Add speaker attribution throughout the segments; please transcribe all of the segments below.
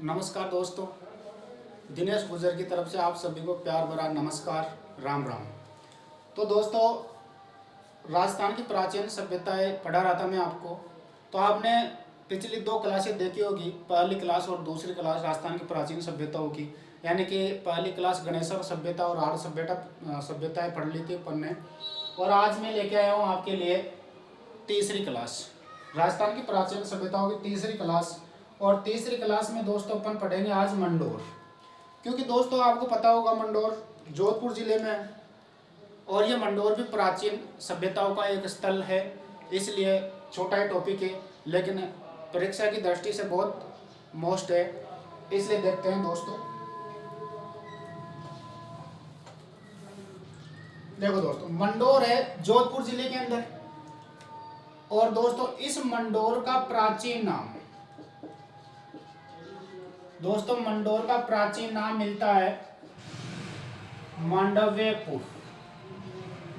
Speaker 1: नमस्कार दोस्तों, दिनेश गुजर की तरफ से आप सभी को प्यार भरा नमस्कार, राम राम। तो दोस्तों, राजस्थान की प्राचीन सभ्यताएं पढ़ा रहा था मैं आपको। तो आपने पिछली दो क्लासें देखी होगी, पहली क्लास और दूसरी क्लास राजस्थान की प्राचीन सभ्यताओं की। यानी कि पहली क्लास गणेशर सभ्यता और आर्य सभ्यताएं पढ़ ली थी अपन ने। और आज मैं लेके आया हूँ आपके लिए तीसरी क्लास, राजस्थान की प्राचीन सभ्यताओं की तीसरी क्लास। और तीसरी क्लास में दोस्तों अपन पढ़ेंगे आज मंडोर। क्योंकि दोस्तों आपको पता होगा मंडोर जोधपुर जिले में है और ये मंडोर भी प्राचीन सभ्यताओं का एक स्थल है। इसलिए छोटा ही टॉपिक है, लेकिन परीक्षा की दृष्टि से बहुत मोस्ट है। इसलिए देखते हैं दोस्तों। देखो दोस्तों, मंडोर है जोधपुर जिले के अंदर। और दोस्तों इस मंडोर का प्राचीन नाम, दोस्तों मंडोर का प्राचीन नाम मिलता है मांडव्यपुर।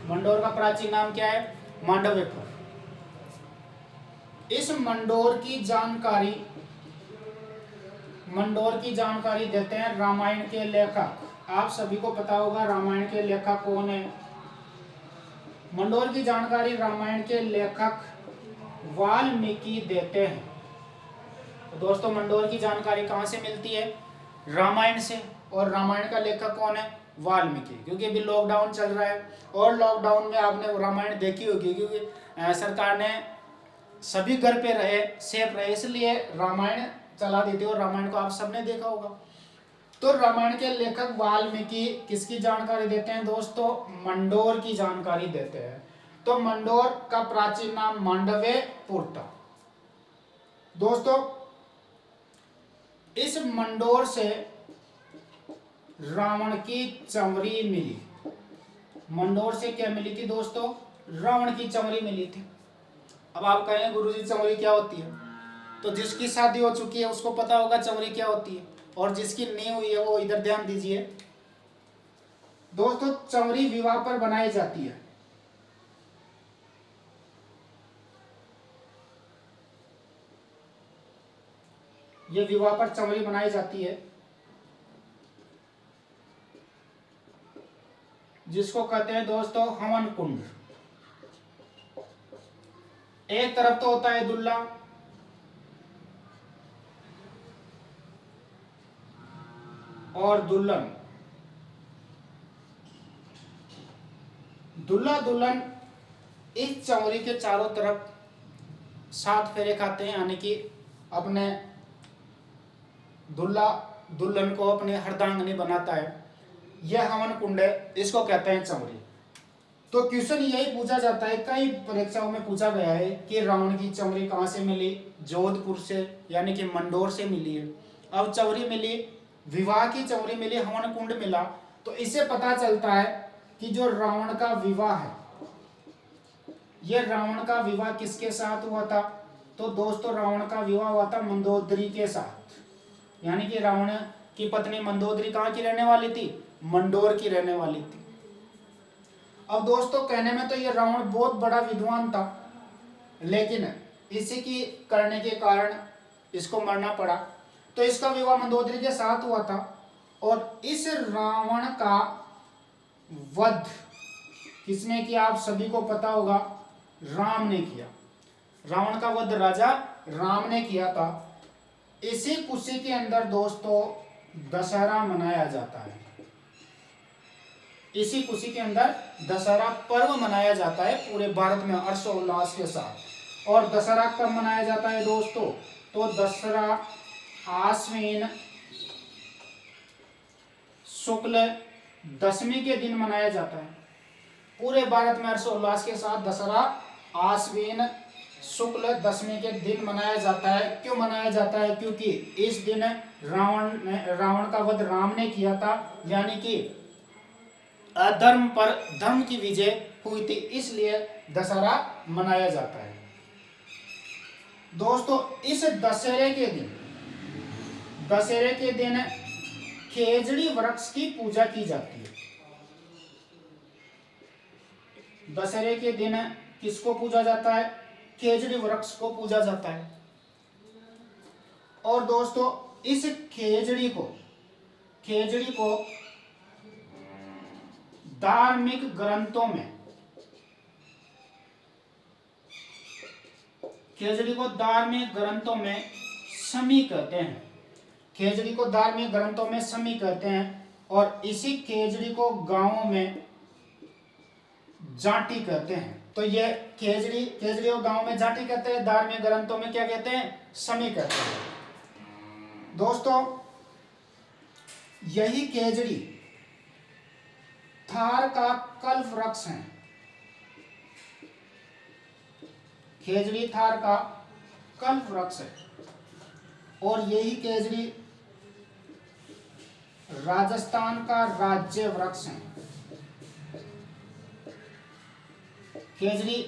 Speaker 1: मंडोर का प्राचीन नाम क्या है? मांडव्यपुर। इस मंडोर की जानकारी देते हैं रामायण के लेखक। आप सभी को पता होगा रामायण के लेखक कौन है। मंडोर की जानकारी रामायण के लेखक वाल्मीकि देते हैं। तो दोस्तों मंडोर की जानकारी कहाँ से मिलती है? रामायण से। और रामायण का लेखक कौन है? वाल्मीकि। क्योंकि अभी लॉकडाउन चल रहा है और लॉकडाउन में आपने रामायण देखी होगी, क्योंकि सरकार ने सभी घर पे रहे, सेफ रहे, इसलिए रामायण चला दी थी और रामायण को आप सबने देखा होगा। तो रामायण के लेखक वाल्मीकि किसकी जानकारी देते हैं दोस्तों? मंडोर की जानकारी देते हैं। तो मंडोर का प्राचीन नाम मांडव्यपुर था। दोस्तों इस मंडोर से रावण की चमड़ी मिली। मंडोर से क्या मिली थी दोस्तों? रावण की चमड़ी मिली थी। अब आप कहेंगे गुरुजी चमड़ी क्या होती है? तो जिसकी शादी हो चुकी है उसको पता होगा चमड़ी क्या होती है, और जिसकी नहीं हुई है वो इधर ध्यान दीजिए। दोस्तों चमड़ी विवाह पर बनाई जाती है। ये विवाह पर चमड़ी बनाई जाती है, जिसको कहते हैं दोस्तों हवन कुंड। एक तरफ तो होता है दुल्ला और दुल्हन। दुल्ला दुल्हन इस चमड़ी के चारों तरफ 7 फेरे खाते हैं, यानी कि अपने दुल्ला दुल्हन को अपने हरदांगनी बनाता है। यह हवन कुंड है, इसको कहते हैं चमड़ी। तो क्वेश्चन यही पूछा जाता है, कई परीक्षाओं में पूछा गया है कि रावण की चमड़ी कहाँ से मिली? जोधपुर से, यानी कि मंडोर से मिली है। अब चमड़ी मिली, विवाह की चमड़ी मिली, हवन कुंड मिला, तो इससे पता चलता है कि जो रावण का विवाह है, यह रावण का विवाह किसके साथ हुआ था? तो दोस्तों रावण का विवाह हुआ था मंदोदरी के साथ। यानी कि रावण की पत्नी मंदोदरी कहाँ की रहने वाली थी? मंडोर की रहने वाली थी। अब दोस्तों कहने में तो ये रावण बहुत बड़ा विद्वान था, लेकिन इसी की करने के कारण इसको मरना पड़ा। तो इसका विवाह मंदोदरी के साथ हुआ था। और इस रावण का वध किसने किया? आप सभी को पता होगा, राम ने किया। रावण का वध राजा राम ने किया था। इसी खुशी के अंदर दोस्तों दशहरा मनाया जाता है। इसी खुशी के अंदर दशहरा पर्व मनाया जाता है पूरे भारत में हर्षोल्लास के साथ। और दशहरा कब मनाया जाता है दोस्तों? तो दशहरा आश्विन शुक्ल दशमी के दिन मनाया जाता है। पूरे भारत में हर्षोल्लास के साथ दशहरा आश्विन शुक्ल दशमी के दिन मनाया जाता है। क्यों मनाया जाता है? क्योंकि इस दिन रावण का वध राम ने किया था, यानी कि अधर्म पर धर्म की विजय हुई थी, इसलिए दशहरा मनाया जाता है। दोस्तों इस दशहरे के दिन खेजड़ी वृक्ष की पूजा की जाती है। दशहरे के दिन किसको पूजा जाता है? खेजड़ी वृक्ष को पूजा जाता है। और दोस्तों इस खेजड़ी को धार्मिक ग्रंथों में समी कहते हैं। खेजड़ी को धार्मिक ग्रंथों में समी कहते हैं और इसी खेजड़ी को गांवों में जाटी कहते हैं। तो ये खेजड़ी को गांव में जाटी कहते हैं, धार्मिक ग्रंथों में क्या कहते हैं? समी कहते हैं। दोस्तों, यही खेजड़ी थार का कल्प वृक्ष है। खेजड़ी थार का कल्प वृक्ष है और यही खेजड़ी राजस्थान का राज्य वृक्ष है। खेजड़ी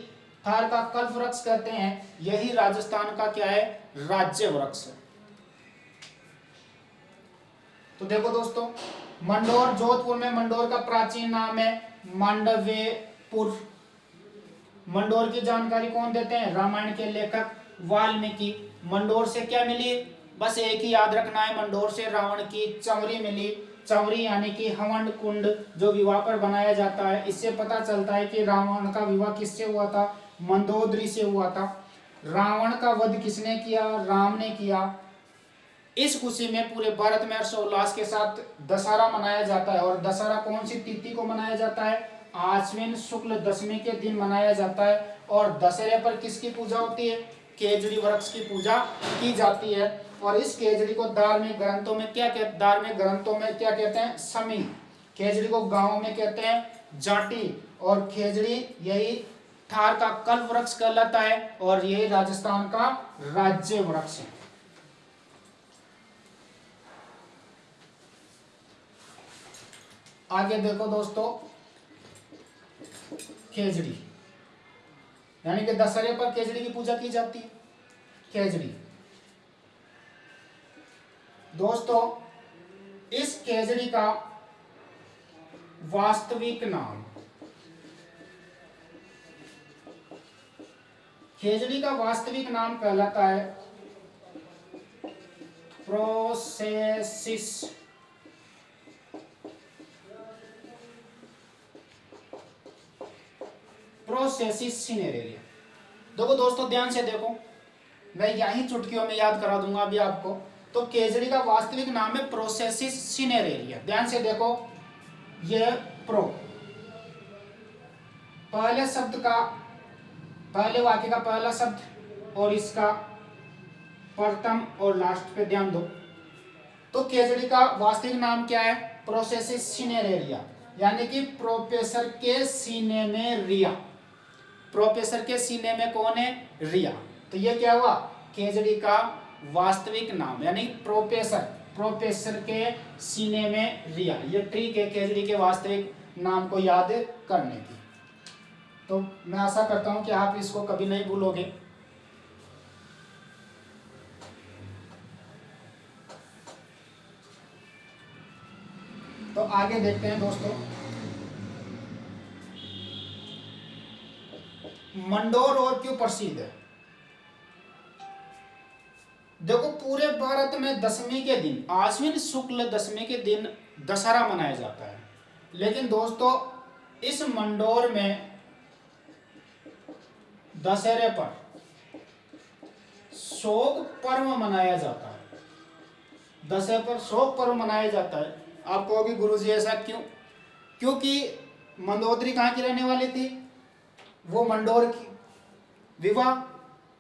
Speaker 1: थार का कल्प वृक्ष कहते हैं, यही राजस्थान का क्या है? राज्य वृक्ष है। तो देखो दोस्तों, मंडोर, जोधपुर में मंडोर का प्राचीन नाम है मांडव्यपुर। मंडोर की जानकारी कौन देते हैं? रामायण के लेखक वाल्मीकि। मंडोर से क्या मिली? बस एक ही याद रखना है, मंडोर से रावण की चंवरी मिली। चंवरी यानी कि हवन कुंड, जो विवाह पर बनाया जाता है। इससे पता चलता है कि रावण का विवाह किससे हुआ था? मंदोदरी से हुआ था। रावण का वध किसने किया? राम ने किया। इस खुशी में पूरे भारत में हर्षोल्लास के साथ दशहरा मनाया जाता है। और दशहरा कौन सी तिथि को मनाया जाता है? आश्विन शुक्ल दशमी के दिन मनाया जाता है। और दशहरे पर किसकी पूजा होती है? खेजड़ी वृक्ष की पूजा की जाती है। और इस खेजड़ी को धार्मिक ग्रंथों में क्या कहते हैं? समी। खेजड़ी को गांव में कहते हैं जाटी। और खेजड़ी यही थार का कल्प वृक्ष कहलाता है और यही राजस्थान का राज्य वृक्ष है। आगे देखो दोस्तों, खेजड़ी यानी कि दशहरे पर खेजड़ी की पूजा की जाती है। खेजड़ी दोस्तों, इस खेजड़ी का वास्तविक नाम कहलाता है प्रोसेसिस सिनेरेरिया। देखो दोस्तों, ध्यान से देखो, मैं यही चुटकियों में याद करा दूंगा अभी आपको। तो खेजड़ी का वास्तविक नाम है प्रोसेसिस सिनेरेरिया। ध्यान से देखो, ये पहले वाक्य का पहला शब्द और इसका प्रथम और लास्ट पे ध्यान दो। तो खेजड़ी का वास्तविक नाम क्या है? प्रोसेसिस सिनेरेरिया, यानी कि प्रोफेसर के सीने में रिया। प्रोफेसर के सीने में कौन है? रिया। तो ये क्या हुआ? खेजड़ी का वास्तविक नाम, यानी प्रोफेसर के सीने में रिया। ये ट्रिक है खेजड़ी के वास्तविक नाम को याद करने की। तो मैं आशा करता हूं कि आप इसको कभी नहीं भूलोगे। तो आगे देखते हैं दोस्तों, मंडोर और क्यों प्रसिद्ध है। देखो, पूरे भारत में दशमी के दिन, आश्विन शुक्ल दशमी के दिन दशहरा मनाया जाता है। लेकिन दोस्तों, इस मंडोर में दशहरे पर शोक पर्व मनाया जाता है। दशहरे पर शोक पर्व मनाया जाता है। आप कहोगे गुरुजी ऐसा क्यों? क्योंकि मंदोदरी कहाँ की रहने वाली थी? वो मंडोर की। विवाह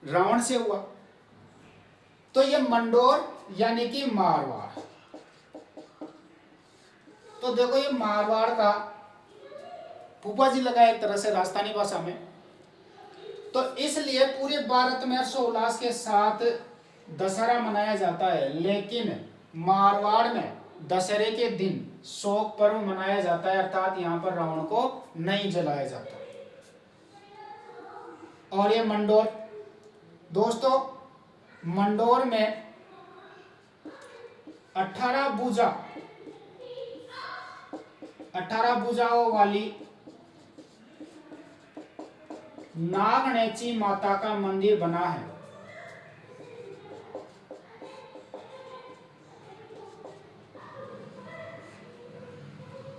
Speaker 1: रावण से हुआ। तो ये मंडोर यानी कि मारवाड़। तो देखो, ये मारवाड़ का फूफा जी लगा एक तरह से राजस्थानी भाषा में। तो इसलिए पूरे भारत में हर्षोल्लास के साथ दशहरा मनाया जाता है। लेकिन मारवाड़ में दशहरे के दिन शोक पर्व मनाया जाता है, अर्थात यहाँ पर रावण को नहीं जलाया जाता। और ये मंडोर, दोस्तों, मंडोर में 18 भुजाओं वाली नागणेची माता का मंदिर बना है।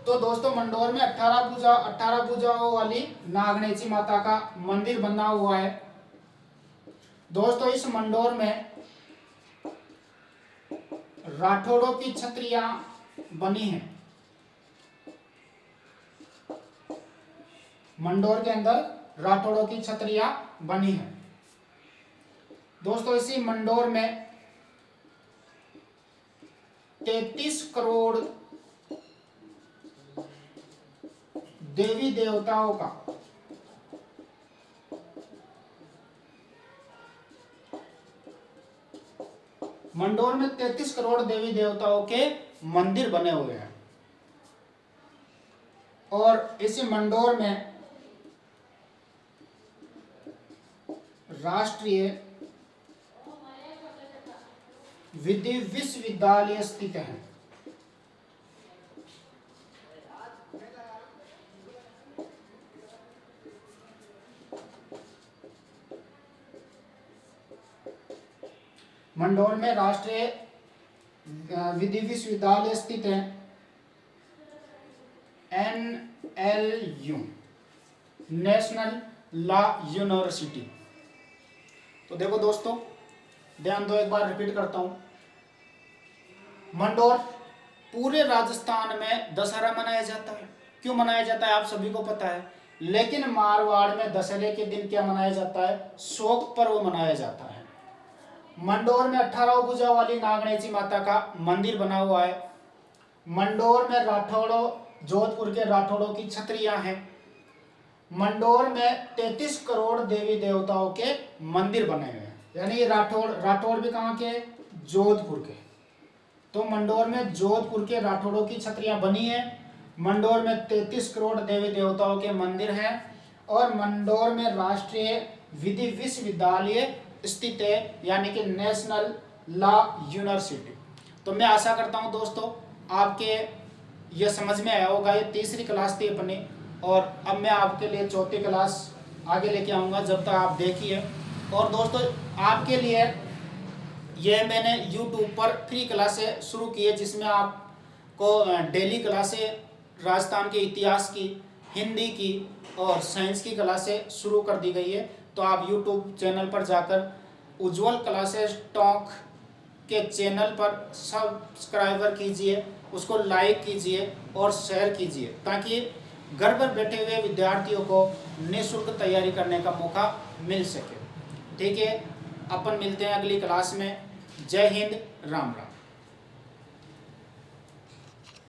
Speaker 1: तो दोस्तों मंडोर में 18 भुजाओं वाली नागनेची माता का मंदिर बना हुआ है। दोस्तों इस मंडोर में राठौड़ों की छत्रियां बनी हैं। मंडोर के अंदर राठौड़ों की छत्रियां बनी हैं। दोस्तों इसी मंडोर में 33 करोड़ देवी देवताओं का मंडोर में 33 करोड़ देवी देवताओं के मंदिर बने हुए हैं। और इसी मंडोर में राष्ट्रीय विधि विश्वविद्यालय स्थित है। मंडोर में राष्ट्रीय विधि विश्वविद्यालय स्थित है, NLU, नेशनल लॉ यूनिवर्सिटी। तो देखो दोस्तों, ध्यान दो, एक बार रिपीट करता हूं। मंडोर पूरे राजस्थान में दशहरा मनाया जाता है। क्यों मनाया जाता है आप सभी को पता है, लेकिन मारवाड़ में दशहरे के दिन क्या मनाया जाता है, शोक पर्व मनाया जाता है। मंडोर में 18 भुजा वाली नागनेची माता का मंदिर बना हुआ है। मंडोर में राठौड़ों, जोधपुर के राठौड़ों की छत्रियां हैं। मंडोर में 33 करोड़ देवी देवताओं के मंदिर बने हुए हैं। यानी राठौड़ भी कहाँ के, जोधपुर के। तो मंडोर में जोधपुर के राठौड़ों की छत्रियां बनी है। मंडोर में 33 करोड़ देवी देवताओं के मंदिर हैं और मंडोर में राष्ट्रीय विधि विश्वविद्यालय स्थित है, यानी कि नेशनल लॉ यूनिवर्सिटी। तो मैं आशा करता हूं दोस्तों आपके ये समझ में आया होगा। ये तीसरी क्लास थी अपनी, और अब मैं आपके लिए चौथी क्लास आगे लेके आऊँगा, जब तक आप देखिए। और दोस्तों आपके लिए ये मैंने YouTube पर फ्री क्लासें शुरू की है, जिसमें आपको डेली क्लासें राजस्थान के इतिहास की, हिंदी की और साइंस की क्लासें शुरू कर दी गई है। तो आप YouTube चैनल पर जाकर उज्जवल क्लासेस टॉक के चैनल पर सब्सक्राइबर कीजिए, उसको लाइक कीजिए और शेयर कीजिए, ताकि घर पर बैठे हुए विद्यार्थियों को निःशुल्क तैयारी करने का मौका मिल सके। ठीक है, अपन मिलते हैं अगली क्लास में। जय हिंद, राम राम।